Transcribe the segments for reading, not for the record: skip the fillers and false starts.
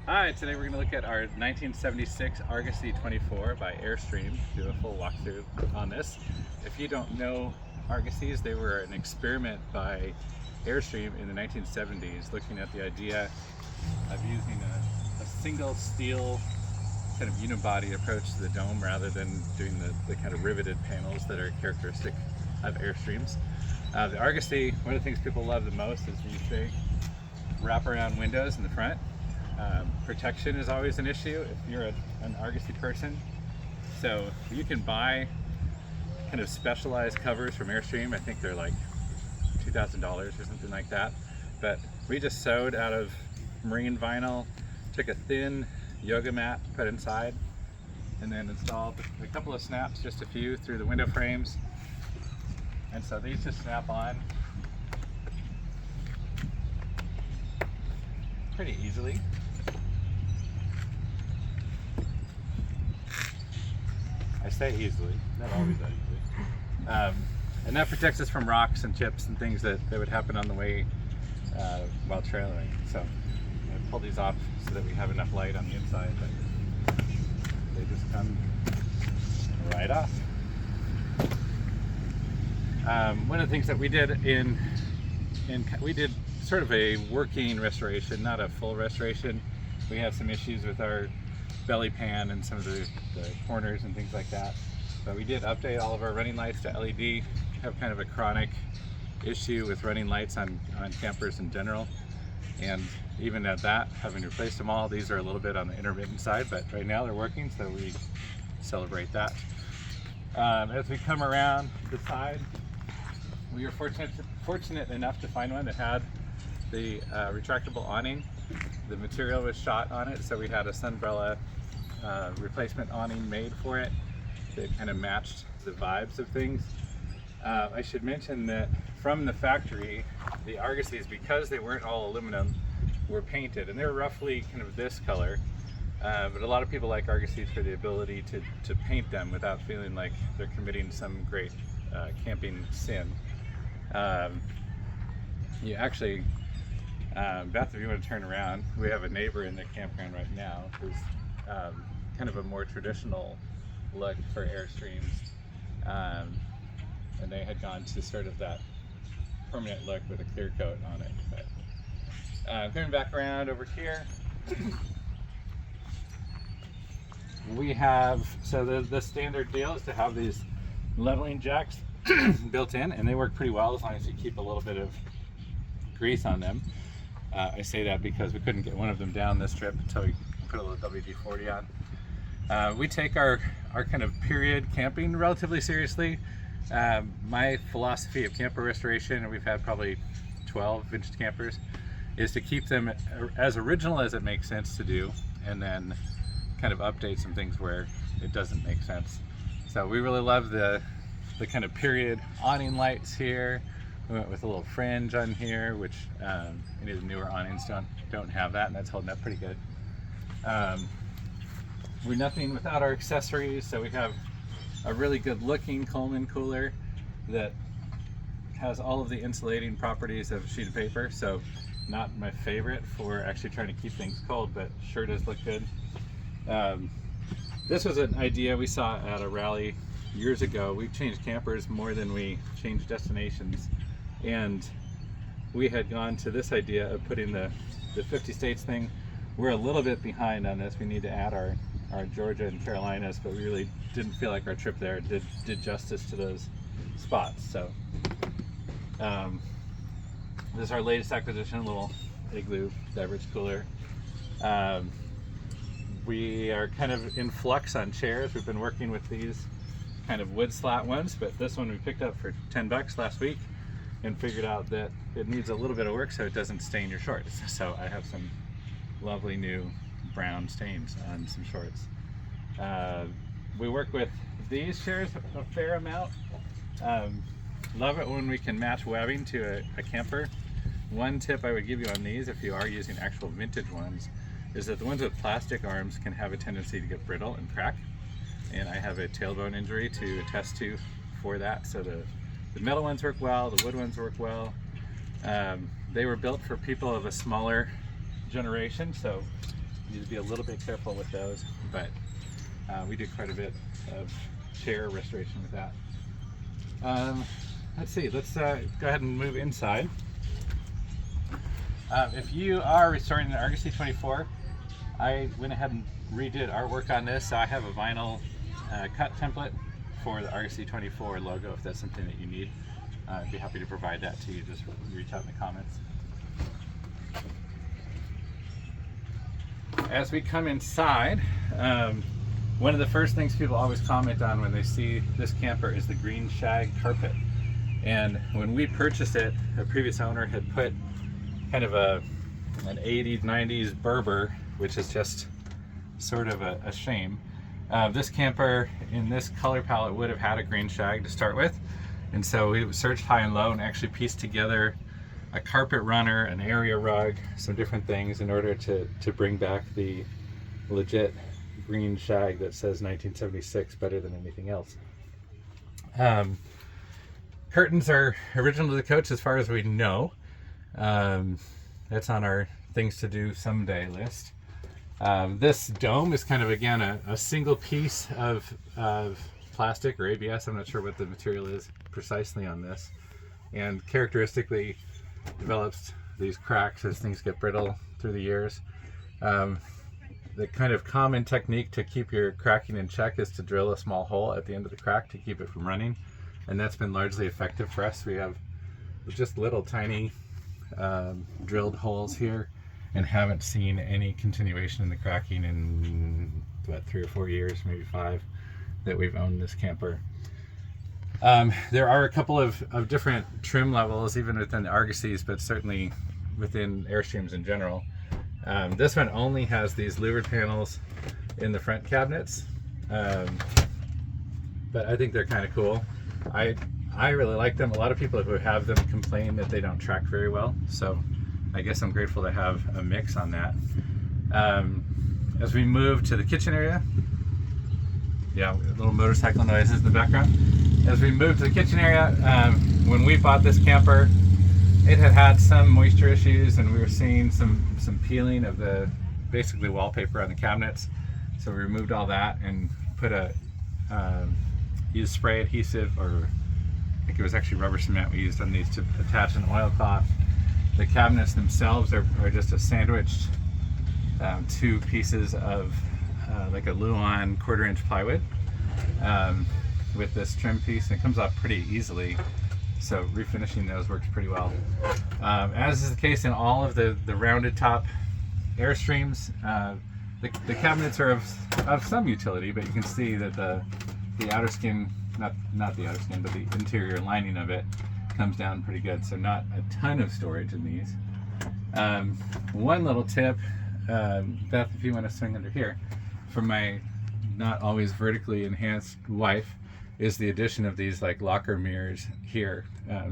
Hi, today we're going to look at our 1976 Argosy 24 by Airstream, do a full walkthrough on this. If you don't know Argosys, they were an experiment by Airstream in the 1970s looking at the idea of using a single steel kind of unibody approach to the dome rather than doing the kind of riveted panels that are characteristic of Airstreams. The Argosy, one of the things people love the most is these big wraparound windows in the front. Protection is always an issue if you're an Argosy person. So you can buy kind of specialized covers from Airstream. I think they're like $2,000 or something like that. But we just sewed out of marine vinyl, took a thin yoga mat, put inside, and then installed a couple of snaps, just a few, through the window frames. And so these just snap on pretty easily. I say easily, not always that easily. And that protects us from rocks and chips and things that would happen on the way while trailering. So I pull these off so that we have enough light on the inside, but they just come right off. One of the things that we did we did sort of a working restoration, not a full restoration. We had some issues with our belly pan and some of the corners and things like that. But we did update all of our running lights to LED. Have kind of a chronic issue with running lights on campers in general. And even at that, having replaced them all, these are a little bit on the intermittent side, but right now they're working, so we celebrate that. As we come around the side, we were fortunate enough to find one that had the retractable awning. The material was shot on it, so we had a Sunbrella replacement awning made for it that kind of matched the vibes of things. I should mention that from the factory, the Argosys, because they weren't all aluminum, were painted, and they were roughly kind of this color. But a lot of people like Argosys for the ability to paint them without feeling like they're committing some great camping sin. You actually, Beth, if you want to turn around, we have a neighbor in the campground right now who's kind of a more traditional look for Airstreams, and they had gone to sort of that permanent look with a clear coat on it. But coming back around over here, we have, so the standard deal is to have these leveling jacks built in, and they work pretty well as long as you keep a little bit of grease on them. I say that because we couldn't get one of them down this trip until we put a little WD-40 on. We take our kind of period camping relatively seriously. My philosophy of camper restoration, and we've had probably 12 vintage campers, is to keep them as original as it makes sense to do, and then kind of update some things where it doesn't make sense. So we really love the kind of period awning lights here. We went with a little fringe on here, which any of the newer awnings don't have that, and that's holding up pretty good. We're nothing without our accessories, so we have a really good looking Coleman cooler that has all of the insulating properties of a sheet of paper, so not my favorite for actually trying to keep things cold, but sure does look good. This was an idea we saw at a rally years ago. We've changed campers more than we changed destinations, and we had gone to this idea of putting the 50 states thing. We're a little bit behind on this. We need to add our Georgia and Carolinas, but we really didn't feel like our trip there did justice to those spots. So this is our latest acquisition, a little igloo beverage cooler. We are kind of in flux on chairs. We've been working with these kind of wood slat ones, but this one we picked up for 10 bucks last week and figured out that it needs a little bit of work so it doesn't stain your shorts. So I have some lovely new brown stains on some shorts. We work with these chairs a fair amount. Love it when we can match webbing to a camper. One tip I would give you on these, if you are using actual vintage ones, is that the ones with plastic arms can have a tendency to get brittle and crack. And I have a tailbone injury to attest to for that. So the metal ones work well, the wood ones work well. They were built for people of a smaller generation, so You need to be a little bit careful with those, but we did quite a bit of chair restoration with that. Let's see, let's go ahead and move inside. If you are restoring an Argosy 24, I went ahead and redid artwork on this, so I have a vinyl cut template for the Argosy 24 logo if that's something that you need. I'd be happy to provide that to you. Just reach out in the comments. As we come inside, one of the first things people always comment on when they see this camper is the green shag carpet. And when we purchased it, a previous owner had put kind of an 80s, 90s Berber, which is just sort of a shame. This camper in this color palette would have had a green shag to start with. And so we searched high and low and actually pieced together a carpet runner, an area rug, some different things in order to bring back the legit green shag that says 1976 better than anything else. Curtains are original to the coach as far as we know. That's on our things to do someday list. This dome is kind of, again, a single piece of plastic or ABS. I'm not sure what the material is precisely on this. And characteristically develops these cracks as things get brittle through the years. The kind of common technique to keep your cracking in check is to drill a small hole at the end of the crack to keep it from running. And that's been largely effective for us. We have just little tiny drilled holes here and haven't seen any continuation in the cracking in what, 3 or 4 years, maybe 5, that we've owned this camper. There are a couple of different trim levels even within the Argosys, but certainly within Airstreams in general. This one only has these louvered panels in the front cabinets, but I think they're kind of cool. I really like them. A lot of people who have them complain that they don't track very well, so I guess I'm grateful to have a mix on that. As we move to the kitchen area, yeah, little motorcycle noises in the background. As we move to the kitchen area, when we bought this camper, it had some moisture issues, and we were seeing some peeling of the basically wallpaper on the cabinets. So we removed all that and put used spray adhesive, or I think it was actually rubber cement we used on these to attach an oilcloth. The cabinets themselves are just a sandwiched 2 pieces of like a Luan 1/4 inch plywood with this trim piece, and it comes off pretty easily. So refinishing those works pretty well. As is the case in all of the rounded top Airstreams, the cabinets are of some utility, but you can see that the outer skin, not the outer skin, but the interior lining of it comes down pretty good. So not a ton of storage in these. One little tip, Beth, if you want to swing under here, for my not always vertically enhanced wife, is the addition of these like locker mirrors here,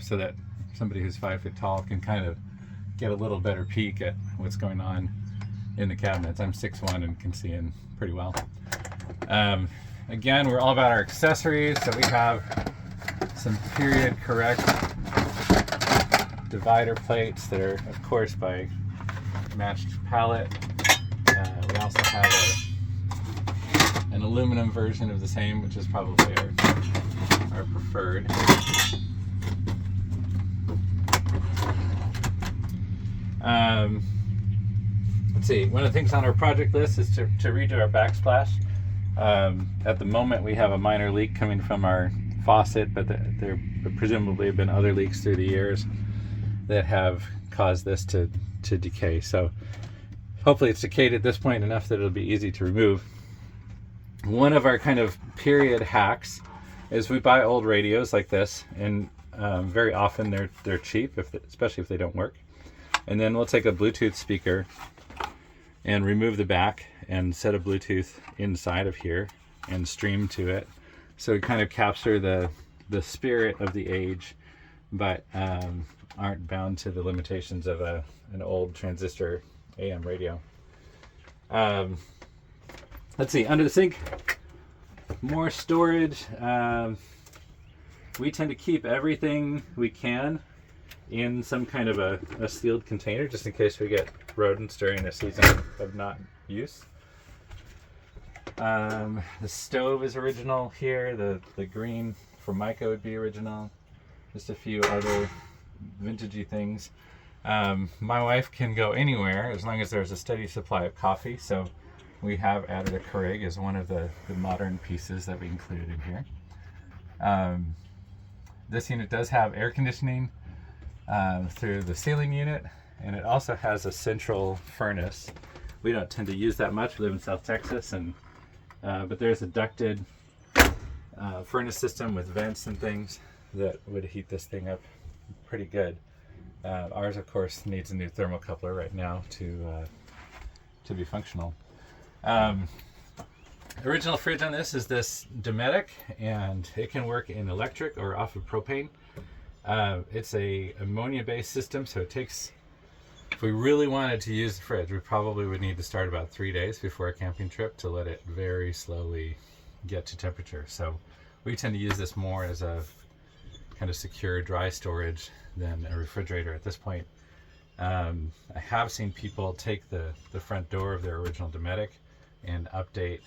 so that somebody who's 5 foot tall can kind of get a little better peek at what's going on in the cabinets. I'm 6'1" and can see in pretty well. Again, we're all about our accessories, so we have some period correct divider plates that are, of course, by matched pallet. We also have an aluminum version of the same, which is probably our preferred. Let's see, one of the things on our project list is to redo our backsplash. At the moment we have a minor leak coming from our faucet, but there presumably have been other leaks through the years that have caused this to decay. So hopefully it's decayed at this point enough that it'll be easy to remove. One of our kind of period hacks is we buy old radios like this, and very often they're cheap, especially if they don't work. And then we'll take a Bluetooth speaker and remove the back and set a Bluetooth inside of here and stream to it. So we kind of capture the spirit of the age, but aren't bound to the limitations of an old transistor AM radio. Let's see, under the sink, more storage. We tend to keep everything we can in some kind of a sealed container, just in case we get rodents during a season of not use. The stove is original here. The green Formica would be original. Just a few other vintagey things. My wife can go anywhere as long as there's a steady supply of coffee, so we have added a Keurig as one of the modern pieces that we included in here. This unit does have air conditioning through the ceiling unit, and it also has a central furnace. We don't tend to use that much. We live in South Texas, and but there's a ducted furnace system with vents and things that would heat this thing up pretty good. Ours, of course, needs a new thermocoupler right now to be functional. Original fridge on this is this Dometic, and it can work in electric or off of propane. It's a ammonia-based system, so it takes, if we really wanted to use the fridge, we probably would need to start about 3 days before a camping trip to let it very slowly get to temperature. So we tend to use this more as a kind of secure dry storage than a refrigerator at this point. I have seen people take the front door of their original Dometic and update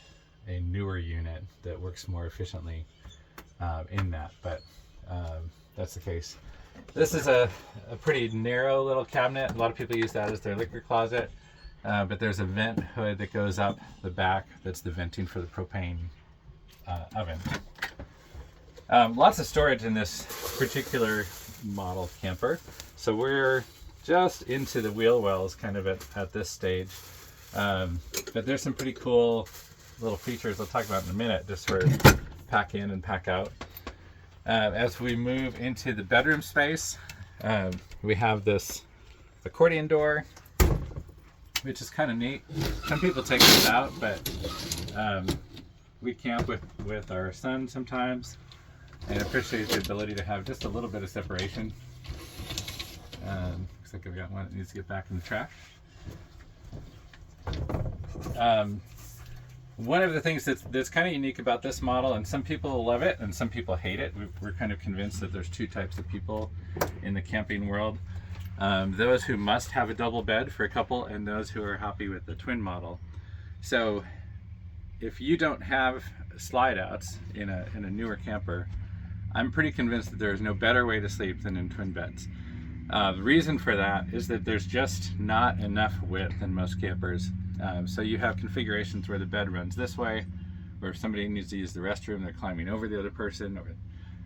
a newer unit that works more efficiently in that, but that's the case. This is a pretty narrow little cabinet. A lot of people use that as their liquor closet, but there's a vent hood that goes up the back that's the venting for the propane oven. Lots of storage in this particular model camper. So we're just into the wheel wells kind of at this stage. But there's some pretty cool little features I'll talk about in a minute, just for pack in and pack out. As we move into the bedroom space, we have this accordion door, which is kind of neat. Some people take this out, but we camp with our son sometimes and appreciate the ability to have just a little bit of separation. Looks like I've got one that needs to get back in the trash. One of the things that's kind of unique about this model, and some people love it and some people hate it, we're kind of convinced that there's two types of people in the camping world. Those who must have a double bed for a couple, and those who are happy with the twin model. So if you don't have slide outs in a newer camper, I'm pretty convinced that there is no better way to sleep than in twin beds. The reason for that is that there's just not enough width in most campers. So you have configurations where the bed runs this way, or if somebody needs to use the restroom, they're climbing over the other person, or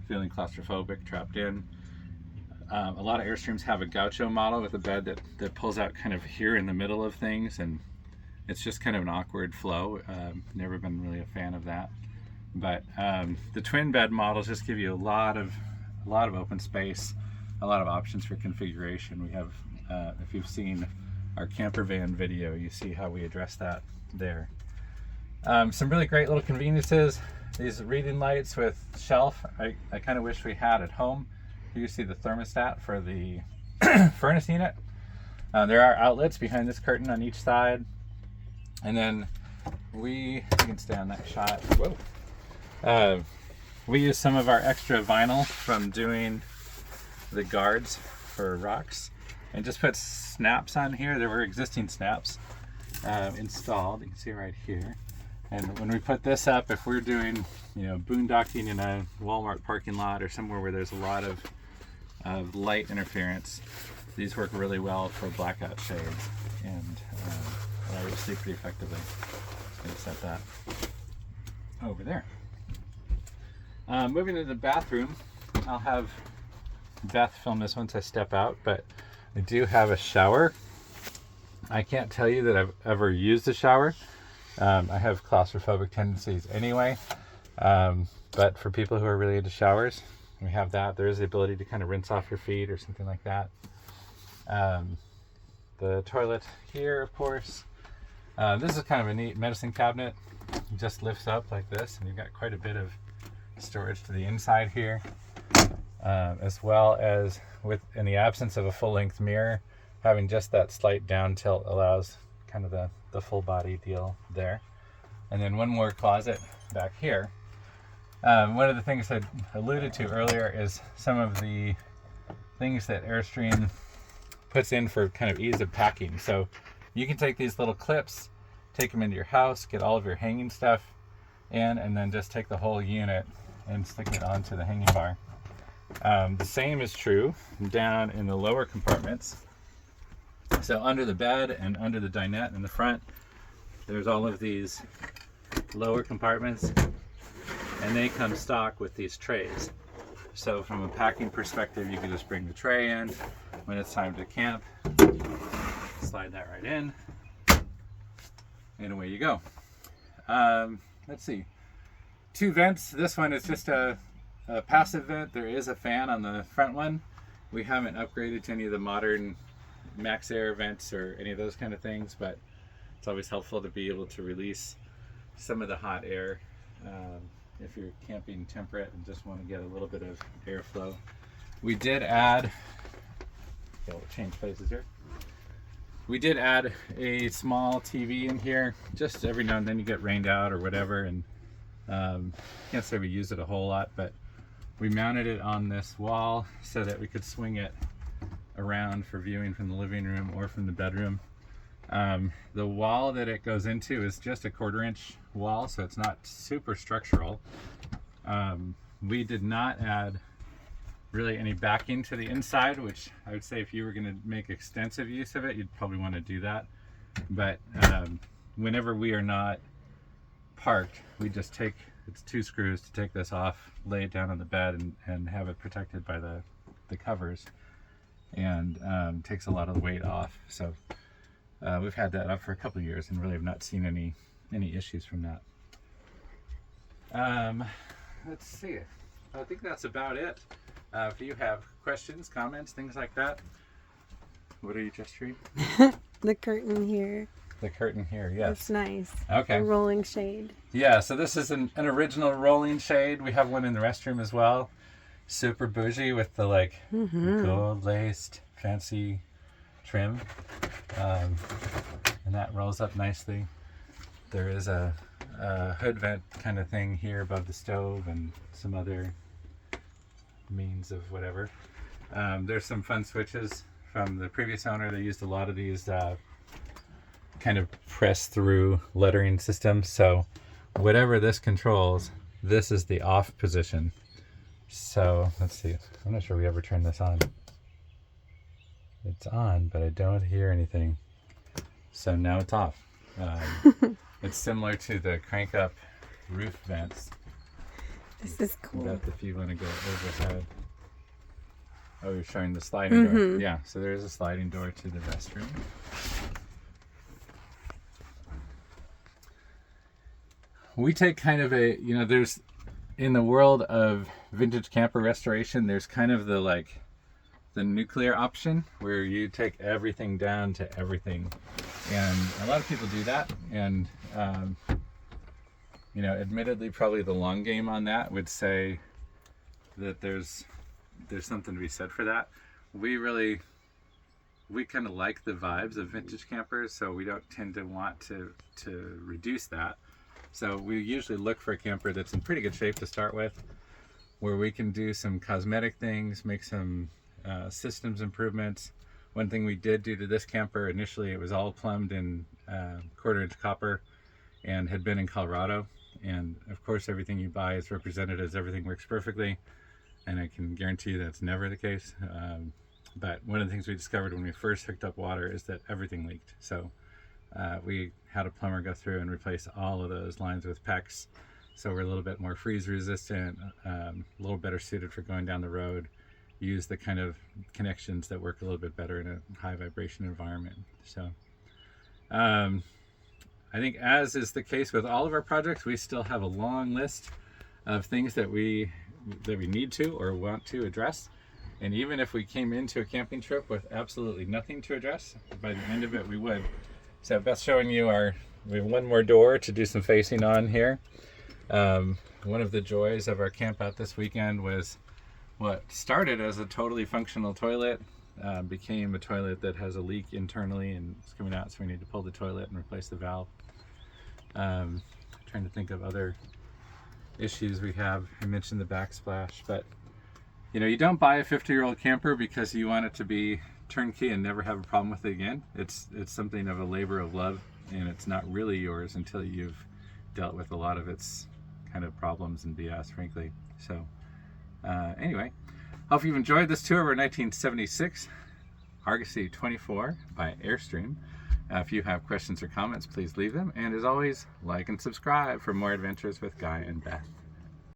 feeling claustrophobic, trapped in. A lot of Airstreams have a gaucho model with a bed that pulls out kind of here in the middle of things, and it's just kind of an awkward flow. Never been really a fan of that. But the twin bed models just give you a lot of open space, a lot of options for configuration. We have, if you've seen our camper van video, you see how we address that there. Some really great little conveniences. These reading lights with shelf, I kind of wish we had at home. You see the thermostat for the furnace unit. There are outlets behind this curtain on each side. And then you can stay on that shot. Whoa. We use some of our extra vinyl from doing the guards for rocks, and just put snaps on here. There were existing snaps installed. You can see right here. And when we put this up, if we're doing, boondocking in a Walmart parking lot or somewhere where there's a lot of light interference, these work really well for blackout shades and allow you to sleep pretty effectively. Just gonna set that over there. Moving to the bathroom, I'll have Beth film this once I step out, but I do have a shower. I can't tell you that I've ever used a shower. I have claustrophobic tendencies anyway, but for people who are really into showers, we have that. There is the ability to kind of rinse off your feet or something like that. The toilet here, of course. This is kind of a neat medicine cabinet. It just lifts up like this, and you've got quite a bit of storage to the inside here, as well as in the absence of a full-length mirror, having just that slight down tilt allows kind of the full body deal there. And then one more closet back here. One of the things I alluded to earlier is some of the things that Airstream puts in for kind of ease of packing. So you can take these little clips, take them into your house, get all of your hanging stuff in, and then just take the whole unit and stick it onto the hanging bar. The same is true down in the lower compartments. So under the bed and under the dinette in the front, there's all of these lower compartments, and they come stock with these trays. So from a packing perspective, you can just bring the tray in when it's time to camp, slide that right in, and away you go. Let's see, 2 vents. This one is just a passive vent. There is a fan on the front one. We haven't upgraded to any of the modern max air vents or any of those kind of things, but it's always helpful to be able to release some of the hot air if you're camping temperate and just want to get a little bit of airflow. We did add, we'll change places here. We did add a small TV in here. Just every now and then you get rained out or whatever, and can't say we use it a whole lot, but we mounted it on this wall so that we could swing it around for viewing from the living room or from the bedroom. The wall that it goes into is just a 1/4 inch wall, so it's not super structural. We did not add really any backing to the inside, which I would say if you were going to make extensive use of it, you'd probably want to do that. But whenever we are not parked, we just take, it's 2 screws to take this off, lay it down on the bed, and have it protected by the covers, and takes a lot of the weight off. So we've had that up for a couple of years and really have not seen any issues from that. Let's see, I think that's about it. If you have questions, comments, things like that. What are you just reading? The curtain here. The curtain here, yes. It's nice. Okay. A rolling shade. Yeah, so this is an original rolling shade. We have one in the restroom as well. Super bougie with the like gold laced fancy trim. And that rolls up nicely. There is a hood vent kind of thing here above the stove and some other means of whatever. There's some fun switches from the previous owner. They used a lot of these kind of press through lettering systems. So whatever this controls, this is the off position. So let's see. I'm not sure we ever turned this on. It's on, but I don't hear anything. So now it's off. It's similar to the crank up roof vents. This is cool. But if you want to go overhead. Oh, you're showing the sliding door. Yeah, so there's a sliding door to the restroom. We take kind of a, there's, in the world of vintage camper restoration, there's kind of the nuclear option where you take everything down to everything. And a lot of people do that. And, admittedly, probably the long game on that would say that there's something to be said for that. We kind of like the vibes of vintage campers, so we don't tend to want to reduce that. So we usually look for a camper that's in pretty good shape to start with, where we can do some cosmetic things, make some systems improvements. One thing we did do to this camper, initially it was all plumbed in 1/4 inch copper and had been in Colorado. And of course everything you buy is represented as everything works perfectly. And I can guarantee you that's never the case. But one of the things we discovered when we first hooked up water is that everything leaked. So we had a plumber go through and replace all of those lines with PEX. So we're a little bit more freeze resistant, a little better suited for going down the road, use the kind of connections that work a little bit better in a high vibration environment. So I think, as is the case with all of our projects, we still have a long list of things that we need to or want to address. And even if we came into a camping trip with absolutely nothing to address, by the end of it we would. So Beth's showing you we have one more door to do some facing on here. One of the joys of our camp out this weekend was what started as a totally functional toilet became a toilet that has a leak internally and it's coming out, so we need to pull the toilet and replace the valve. Trying to think of other issues we have. I mentioned the backsplash, but You know, you don't buy a 50-year-old camper because you want it to be turnkey and never have a problem with it again. It's something of a labor of love, and it's not really yours until you've dealt with a lot of its kind of problems and BS, frankly. So anyway, hope you've enjoyed this tour of our 1976 Argosy 24 by Airstream. If you have questions or comments, please leave them. And as always, like and subscribe for more adventures with Guy and Beth.